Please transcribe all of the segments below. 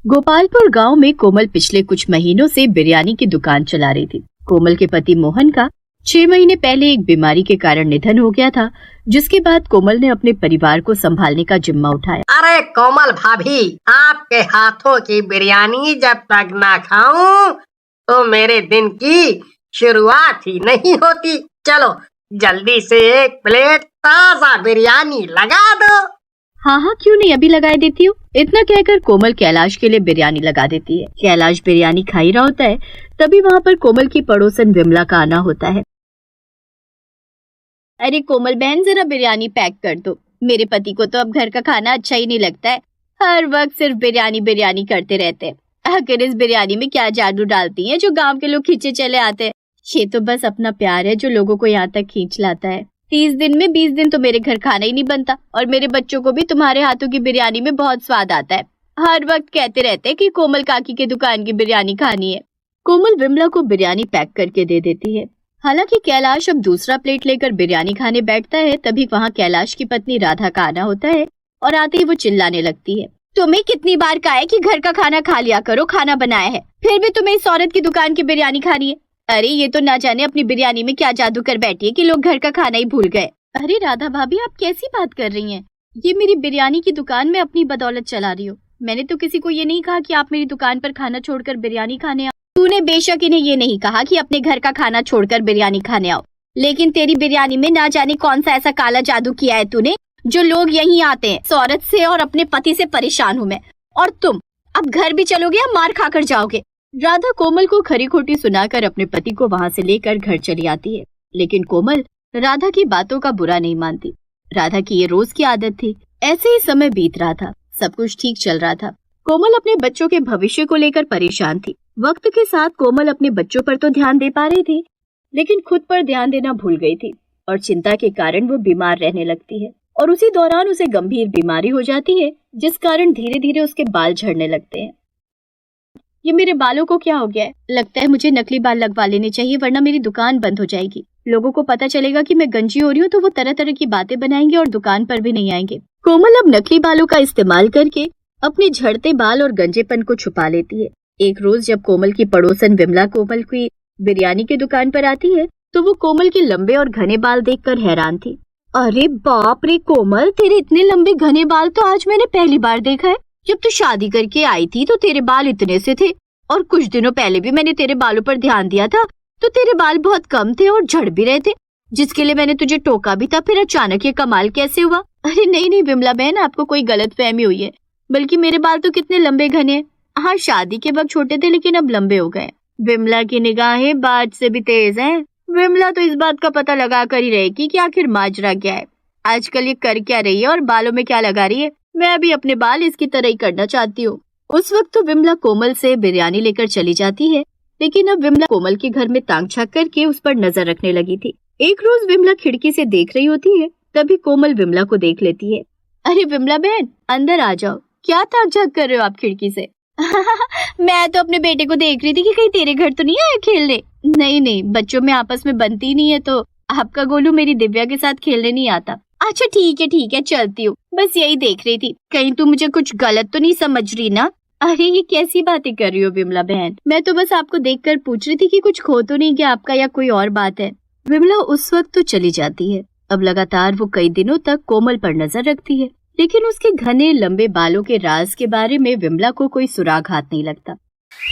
गोपालपुर गांव में कोमल पिछले कुछ महीनों से बिरयानी की दुकान चला रही थी। कोमल के पति मोहन का 6 महीने पहले एक बीमारी के कारण निधन हो गया था, जिसके बाद कोमल ने अपने परिवार को संभालने का जिम्मा उठाया। अरे कोमल भाभी, आपके हाथों की बिरयानी जब तक ना खाऊं तो मेरे दिन की शुरुआत ही नहीं होती। चलो जल्दी से एक प्लेट ताजा बिरयानी लगा दो। हाँ, क्यों नहीं, अभी लगा देती हूँ। इतना कहकर कोमल कैलाश के लिए बिरयानी लगा देती है। कैलाश बिरयानी खा ही रहा होता है, तभी वहाँ पर कोमल की पड़ोसन विमला का आना होता है। अरे कोमल बहन, जरा बिरयानी पैक कर दो। मेरे पति को तो अब घर का खाना अच्छा ही नहीं लगता है, हर वक्त सिर्फ बिरयानी बिरयानी करते रहते हैं। आखिर इस बिरयानी में क्या जादू डालती हैं जो गांव के लोग खींचे चले आते हैं। ये तो बस अपना प्यार है जो लोगों को यहाँ तक खींच लाता है। 30 दिन में 20 दिन तो मेरे घर खाना ही नहीं बनता, और मेरे बच्चों को भी तुम्हारे हाथों की बिरयानी में बहुत स्वाद आता है। हर वक्त कहते रहते हैं कि कोमल काकी के दुकान की बिरयानी खानी है। कोमल विमला को बिरयानी पैक करके दे देती है। हालांकि कैलाश अब दूसरा प्लेट लेकर बिरयानी खाने बैठता है, तभी वहाँ कैलाश की पत्नी राधा का आना होता है, और आते ही वो चिल्लाने लगती है। तुम्हें कितनी बार कहा है कि घर का खाना खा लिया करो, खाना बनाया है, फिर भी तुम्हें इस औरत की दुकान की बिरयानी खानी है। अरे ये तो ना जाने अपनी बिरयानी में क्या जादू कर बैठी है कि लोग घर का खाना ही भूल गए। अरे राधा भाभी, आप कैसी बात कर रही हैं? ये मेरी बिरयानी की दुकान में अपनी बदौलत चला रही हो। मैंने तो किसी को ये नहीं कहा कि आप मेरी दुकान पर खाना छोड़कर बिरयानी खाने आओ। तूने बेशक इन्हें ये नहीं कहा कि अपने घर का खाना छोड़कर बिरयानी खाने आओ, लेकिन तेरी बिरयानी में ना जाने कौन सा ऐसा काला जादू किया है तूने जो लोग यहीं आते हैं। इस औरत से और अपने पति से परेशान हूँ मैं, और तुम अब घर भी चलोगे या मार खाकर जाओगे? राधा कोमल को खरी खोटी सुनाकर अपने पति को वहाँ से लेकर घर चली आती है, लेकिन कोमल राधा की बातों का बुरा नहीं मानती। राधा की ये रोज की आदत थी। ऐसे ही समय बीत रहा था, सब कुछ ठीक चल रहा था। कोमल अपने बच्चों के भविष्य को लेकर परेशान थी। वक्त के साथ कोमल अपने बच्चों पर तो ध्यान दे पा रही थी, लेकिन खुद पर ध्यान देना भूल गई थी, और चिंता के कारण वो बीमार रहने लगती है, और उसी दौरान उसे गंभीर बीमारी हो जाती है, जिस कारण धीरे धीरे उसके बाल झड़ने लगते हैं। ये मेरे बालों को क्या हो गया है? लगता है मुझे नकली बाल लगवा लेने चाहिए, वरना मेरी दुकान बंद हो जाएगी। लोगों को पता चलेगा कि मैं गंजी हो रही हूँ तो वो तरह तरह की बातें बनाएंगे और दुकान पर भी नहीं आएंगे। कोमल अब नकली बालों का इस्तेमाल करके अपने झड़ते बाल और गंजेपन को छुपा लेती है। एक रोज जब कोमल की पड़ोसन विमला कोमल की बिरयानी की दुकान पर आती है, तो वो कोमल के लंबे और घने बाल देखकर हैरान थी। अरे बाप रे कोमल, तेरे इतने लंबे घने बाल तो आज मैंने पहली बार देखा है। जब तू शादी करके आई थी तो तेरे बाल इतने से थे, और कुछ दिनों पहले भी मैंने तेरे बालों पर ध्यान दिया था तो तेरे बाल बहुत कम थे और झड़ भी रहे थे, जिसके लिए मैंने तुझे टोका भी था। फिर अचानक ये कमाल कैसे हुआ? अरे नहीं विमला बहन, आपको कोई गलतफहमी हुई है, बल्कि मेरे बाल तो कितने लंबे घने हैं। हाँ, शादी के वक्त छोटे थे लेकिन अब लंबे हो गए। विमला की निगाहें बाज से भी तेज हैं। विमला तो इस बात का पता लगा कर ही रहेगी कि आखिर माजरा क्या है, आजकल ये कर क्या रही है और बालों में क्या लगा रही है। मैं भी अपने बाल इसकी तरह ही करना चाहती हूँ। उस वक्त तो विमला कोमल से बिरयानी लेकर चली जाती है, लेकिन अब विमला कोमल के घर में ताक झांक करके उस पर नजर रखने लगी थी। एक रोज विमला खिड़की से देख रही होती है, तभी कोमल विमला को देख लेती है। अरे विमला बहन, अंदर आ जाओ। क्या ताक झांक कर रहे हो आप खिड़की से? मैं तो अपने बेटे को देख रही थी कि कहीं तेरे घर तो नहीं आया खेलने। नहीं, बच्चों में आपस में बनती नहीं है, तो आपका गोलू मेरी दिव्या के साथ खेलने नहीं आता। अच्छा ठीक है, चलती हूँ। बस यही देख रही थी, कहीं तू मुझे कुछ गलत तो नहीं समझ रही ना? अरे ये कैसी बातें कर रही हो विमला बहन, मैं तो बस आपको देखकर पूछ रही थी कि कुछ खो तो नहीं गया आपका, या कोई और बात है। विमला उस वक्त तो चली जाती है। अब लगातार वो कई दिनों तक कोमल पर नजर रखती है, लेकिन उसके घने लंबे बालों के राज के बारे में विमला को कोई सुराग हाथ नहीं लगता।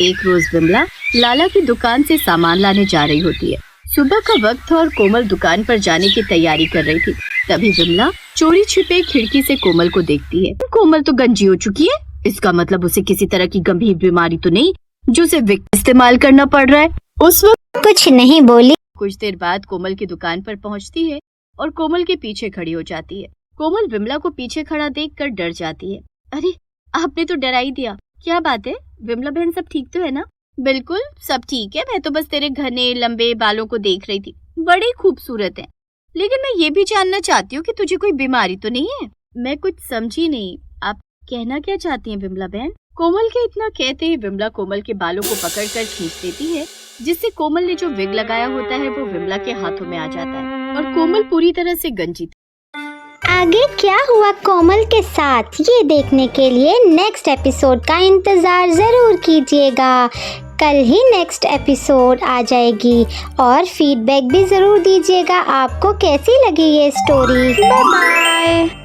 एक रोज विमला लाला की दुकान से सामान लाने जा रही होती है। सुबह का वक्त और कोमल दुकान पर जाने की तैयारी कर रही थी, तभी विमला चोरी छिपे खिड़की से कोमल को देखती है। कोमल तो गंजी हो चुकी है, इसका मतलब उसे किसी तरह की गंभीर बीमारी तो नहीं जो उसे विक्स इस्तेमाल करना पड़ रहा है। उस वक्त कुछ नहीं बोली। कुछ देर बाद कोमल की दुकान पर पहुंचती है और कोमल के पीछे खड़ी हो जाती है। कोमल विमला को पीछे खड़ा देखकर डर जाती है। अरे आपने तो डरा ही दिया, क्या बात है विमला बहन, सब ठीक तो है ना? बिल्कुल सब ठीक है, मैं तो बस तेरे घने लंबे बालों को देख रही थी, बड़े खूबसूरत हैं। लेकिन मैं ये भी जानना चाहती हूँ कि तुझे कोई बीमारी तो नहीं है? मैं कुछ समझी नहीं, आप कहना क्या चाहती हैं विमला बहन? कोमल के इतना कहते ही विमला कोमल के बालों को पकड़कर खींच देती है, जिससे कोमल ने जो विग लगाया होता है वो विमला के हाथों में आ जाता है और कोमल पूरी तरह से गंजी थी। आगे क्या हुआ कोमल के साथ, ये देखने के लिए नेक्स्ट एपिसोड का इंतज़ार ज़रूर कीजिएगा। कल ही नेक्स्ट एपिसोड आ जाएगी और फीडबैक भी ज़रूर दीजिएगा आपको कैसी लगी ये स्टोरी। Bye bye.